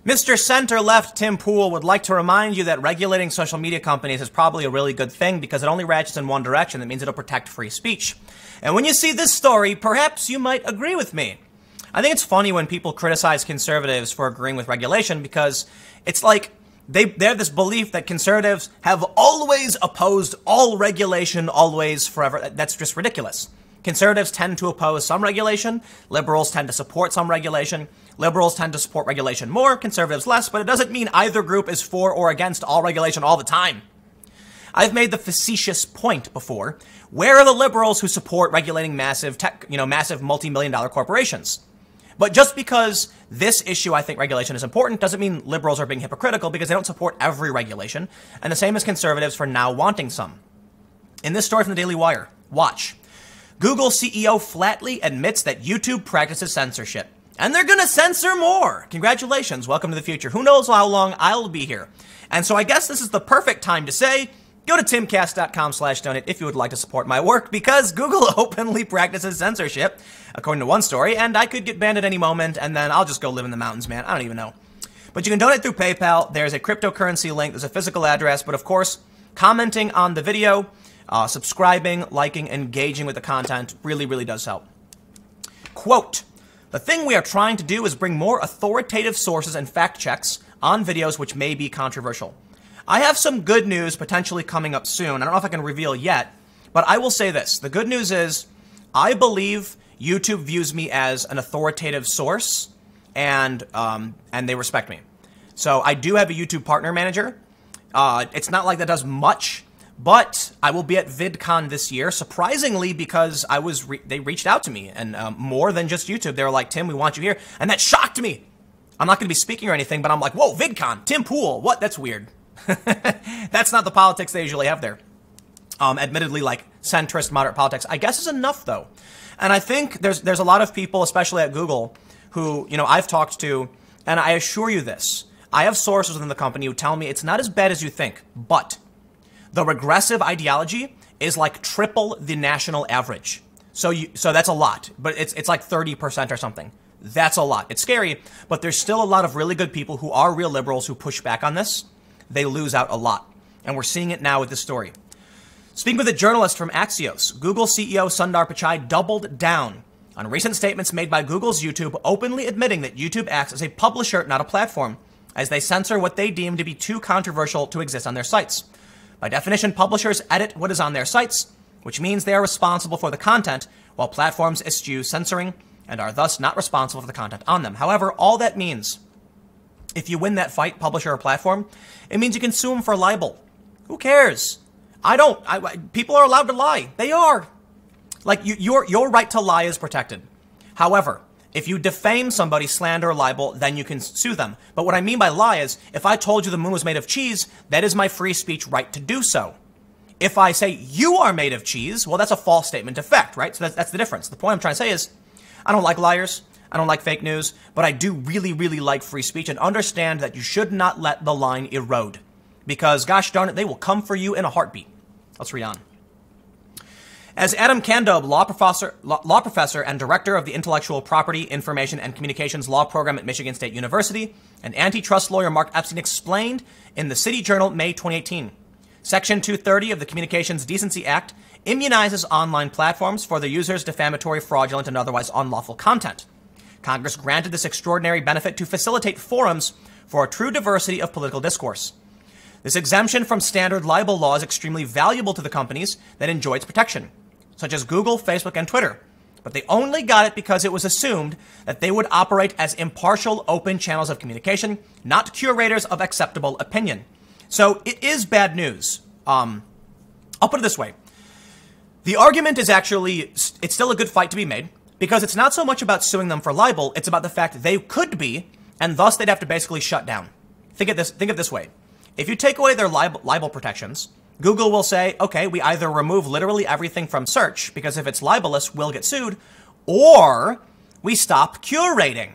Mr. Center-Left Tim Pool would like to remind you that regulating social media companies is probably a really good thing because it only ratchets in one direction. That means it'll protect free speech. And when you see this story, perhaps you might agree with me. I think it's funny when people criticize conservatives for agreeing with regulation because it's like they have this belief that conservatives have always opposed all regulation, always, forever. That's just ridiculous. Conservatives tend to oppose some regulation. Liberals tend to support some regulation. Liberals tend to support regulation more, conservatives less, but it doesn't mean either group is for or against all regulation all the time. I've made the facetious point before. Where are the liberals who support regulating massive tech, massive multi-million-dollar corporations? But just because this issue, I think regulation is important, doesn't mean liberals are being hypocritical because they don't support every regulation. And the same as conservatives for now wanting some. In this story from the Daily Wire, watch. Google CEO flatly admits that YouTube practices censorship. And they're going to censor more. Congratulations. Welcome to the future. Who knows how long I'll be here. And so I guess this is the perfect time to say, go to timcast.com/donate if you would like to support my work because Google openly practices censorship, according to one story, and I could get banned at any moment and then I'll just go live in the mountains, man. I don't even know. But you can donate through PayPal. There's a cryptocurrency link. There's a physical address. But of course, commenting on the video, subscribing, liking, engaging with the content really, really does help. Quote, "The thing we are trying to do is bring more authoritative sources and fact checks on videos which may be controversial. I have some good news potentially coming up soon. I don't know if I can reveal yet, but I will say this. The good news is I believe YouTube views me as an authoritative source and they respect me. So I do have a YouTube partner manager. It's not like that does much, but I will be at VidCon this year, surprisingly, because they reached out to me, and more than just YouTube. They were like, Tim, we want you here. And that shocked me. I'm not going to be speaking or anything, but I'm like, whoa, VidCon, Tim Pool, what? That's weird. That's not the politics they usually have there. Admittedly, like centrist, moderate politics, I guess is enough, though. And I think there's a lot of people, especially at Google, who, I've talked to, and I assure you this. I have sources within the company who tell me it's not as bad as you think, but the regressive ideology is like triple the national average. So that's a lot, but it's like 30% or something. That's a lot. It's scary, but there's still a lot of really good people who are real liberals who push back on this. They lose out a lot. And we're seeing it now with this story. Speaking with a journalist from Axios, Google CEO Sundar Pichai doubled down on recent statements made by Google's YouTube, openly admitting that YouTube acts as a publisher, not a platform, as they censor what they deem to be too controversial to exist on their sites. By definition, publishers edit what is on their sites, which means they are responsible for the content, while platforms eschew censoring and are thus not responsible for the content on them. However, all that means, if you win that fight, publisher or platform, it means you can sue them for libel. Who cares? People are allowed to lie. They are. Like, your right to lie is protected. However, if you defame somebody, slander or libel, then you can sue them. But what I mean by lie is, if I told you the moon was made of cheese, that is my free speech right to do so. If I say you are made of cheese, well, that's a false statement of fact, right? So that's the difference. The point I'm trying to say is, I don't like liars. I don't like fake news, but I do really, really like free speech and understand that you should not let the line erode. Because, gosh darn it, they will come for you in a heartbeat. Let's read on. As Adam Kandob, law professor and director of the Intellectual Property, Information, and Communications Law Program at Michigan State University, and antitrust lawyer Mark Epstein explained in the City Journal, May 2018, Section 230 of the Communications Decency Act immunizes online platforms for their users' defamatory, fraudulent, and otherwise unlawful content. Congress granted this extraordinary benefit to facilitate forums for a true diversity of political discourse. This exemption from standard libel law is extremely valuable to the companies that enjoy its protection, such as Google, Facebook, and Twitter. But they only got it because it was assumed that they would operate as impartial, open channels of communication, not curators of acceptable opinion. So it is bad news. I'll put it this way. The argument is actually, it's still a good fight to be made, because it's not so much about suing them for libel, it's about the fact that they could be, and thus they'd have to basically shut down. Think of this way. If you take away their libel protections, Google will say, okay, we either remove literally everything from search, because if it's libelous, we'll get sued, or we stop curating.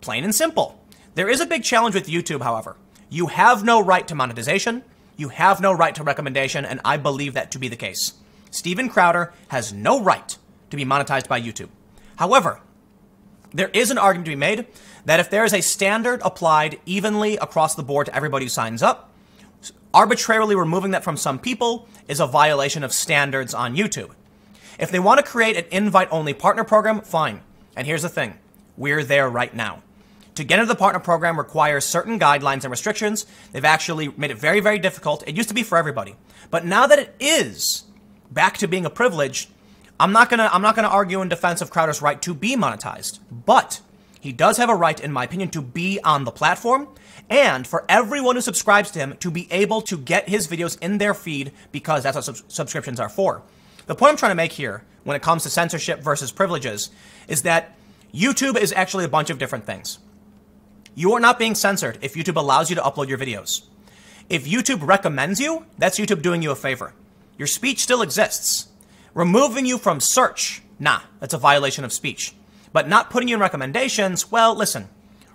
Plain and simple. There is a big challenge with YouTube, however. You have no right to monetization, you have no right to recommendation, and I believe that to be the case. Steven Crowder has no right to be monetized by YouTube. However, There is an argument to be made that if there is a standard applied evenly across the board to everybody who signs up, arbitrarily removing that from some people is a violation of standards on YouTube. If they want to create an invite-only partner program, fine. And here's the thing. We're there right now. To get into the partner program requires certain guidelines and restrictions. They've actually made it very, very difficult. It used to be for everybody. But now that it is back to being a privilege, I'm not gonna argue in defense of Crowder's right to be monetized. But he does have a right, in my opinion, to be on the platform, and for everyone who subscribes to him to be able to get his videos in their feed, because that's what subscriptions are for. The point I'm trying to make here when it comes to censorship versus privileges is that YouTube is actually a bunch of different things. You are not being censored if YouTube allows you to upload your videos. If YouTube recommends you, that's YouTube doing you a favor. Your speech still exists. Removing you from search, nah, that's a violation of speech. But not putting you in recommendations, well, listen,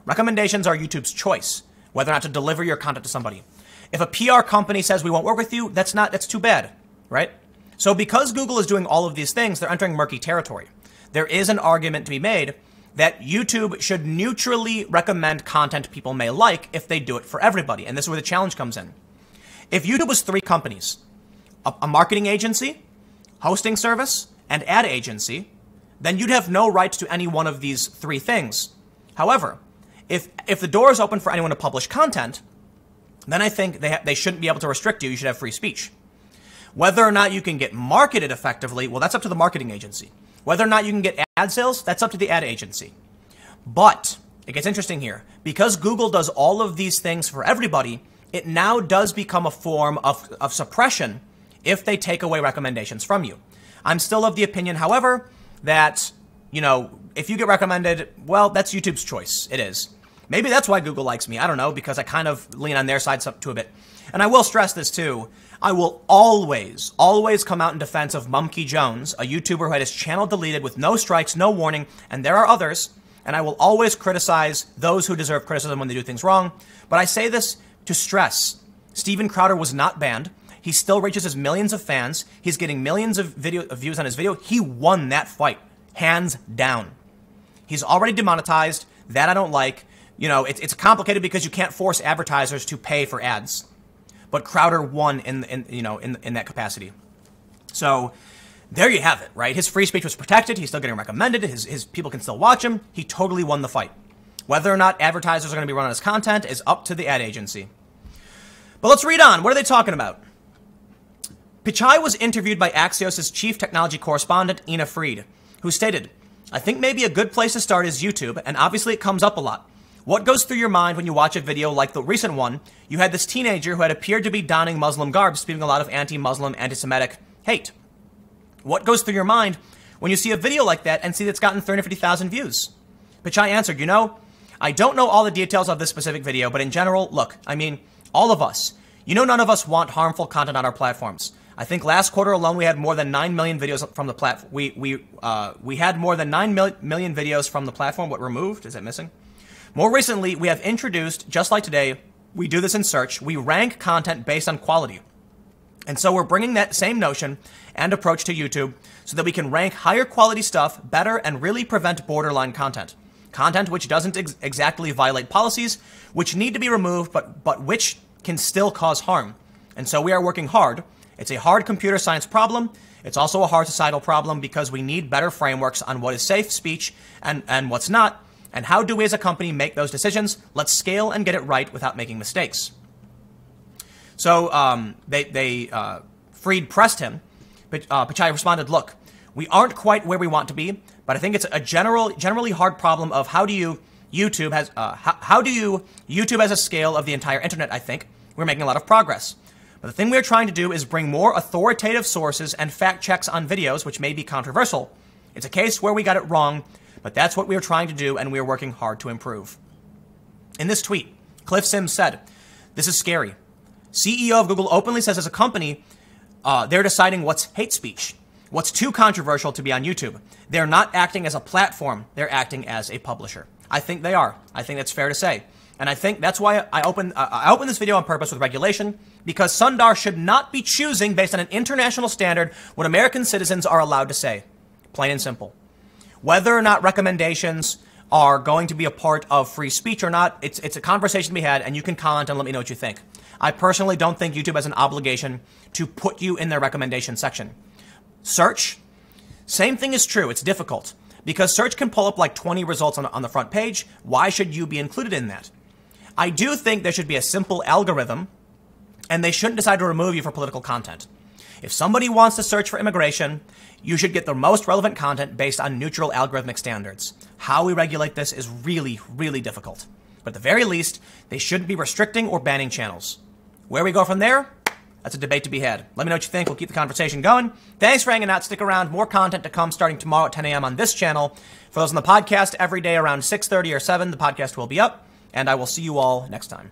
recommendations are YouTube's choice, whether or not to deliver your content to somebody. If a PR company says we won't work with you, that's too bad, right? So because Google is doing all of these things, they're entering murky territory. There is an argument to be made that YouTube should neutrally recommend content people may like if they do it for everybody. And this is where the challenge comes in. If YouTube was 3 companies, a marketing agency, hosting service, and ad agency, then you'd have no right to any one of these 3 things. However, if the door is open for anyone to publish content, then I think they shouldn't be able to restrict you. You should have free speech. Whether or not you can get marketed effectively, well, that's up to the marketing agency. Whether or not you can get ad sales, that's up to the ad agency. But it gets interesting here. Because Google does all of these things for everybody, it now does become a form of suppression if they take away recommendations from you. I'm still of the opinion, however, that, if you get recommended, well, that's YouTube's choice. It is. Maybe that's why Google likes me. I don't know, because I kind of lean on their side to a bit. And I will stress this too. I will always come out in defense of Mumkey Jones, a YouTuber who had his channel deleted with no strikes, no warning, and there are others, and I will always criticize those who deserve criticism when they do things wrong. But I say this to stress. Steven Crowder was not banned. He still reaches his millions of fans. He's getting millions of views on his video. He won that fight, hands down. He's already demonetized. That I don't like. It's complicated because you can't force advertisers to pay for ads. But Crowder won in that capacity. So there you have it, right? His free speech was protected. He's still getting recommended. His people can still watch him. He totally won the fight. Whether or not advertisers are going to be running his content is up to the ad agency. But let's read on. What are they talking about? Pichai was interviewed by Axios' chief technology correspondent, Ina Fried, who stated, "I think maybe a good place to start is YouTube, and obviously it comes up a lot. What goes through your mind when you watch a video like the recent one? You had this teenager who had appeared to be donning Muslim garb, spewing a lot of anti-Muslim, anti-Semitic hate. What goes through your mind when you see a video like that and see that it's gotten 350,000 views?" Pichai answered, I don't know all the details of this specific video, but in general, look, all of us, none of us want harmful content on our platforms. I think last quarter alone, we had more than 9 million videos from the platform. We had more than 9 million videos from the platform. What removed? Is it missing? More recently, we have introduced, just like today, we do this in search, we rank content based on quality. And so we're bringing that same notion and approach to YouTube so that we can rank higher quality stuff better and really prevent borderline content. Content which doesn't exactly violate policies, which need to be removed, but which can still cause harm. And so we are working hard. It's a hard computer science problem. It's also a hard societal problem because we need better frameworks on what is safe speech and what's not. And how do we as a company make those decisions? Let's scale and get it right without making mistakes. So Fried pressed him, but Pichai responded, look, we aren't quite where we want to be, but I think it's a generally hard problem of how do you YouTube as a scale of the entire internet. I think we're making a lot of progress. But the thing we're trying to do is bring more authoritative sources and fact checks on videos, which may be controversial. It's a case where we got it wrong, but that's what we are trying to do, and we are working hard to improve. In this tweet, Cliff Sims said, this is scary. CEO of Google openly says as a company, they're deciding what's hate speech, what's too controversial to be on YouTube. They're not acting as a platform. They're acting as a publisher. I think they are. I think that's fair to say. And I think that's why I opened this video on purpose with regulation, because Sundar should not be choosing based on an international standard what American citizens are allowed to say. Plain and simple. Whether or not recommendations are going to be a part of free speech or not. It's a conversation to be had, and you can comment and let me know what you think. I personally don't think YouTube has an obligation to put you in their recommendation section. Search, same thing is true. It's difficult because search can pull up like 20 results on the front page. Why should you be included in that? I do think there should be a simple algorithm, and they shouldn't decide to remove you for political content. If somebody wants to search for immigration, you should get the most relevant content based on neutral algorithmic standards. How we regulate this is really, really difficult. But at the very least, they shouldn't be restricting or banning channels. Where we go from there, that's a debate to be had. Let me know what you think. We'll keep the conversation going. Thanks for hanging out. Stick around. More content to come starting tomorrow at 10 a.m. on this channel. For those on the podcast, every day around 6:30 or 7, the podcast will be up. And I will see you all next time.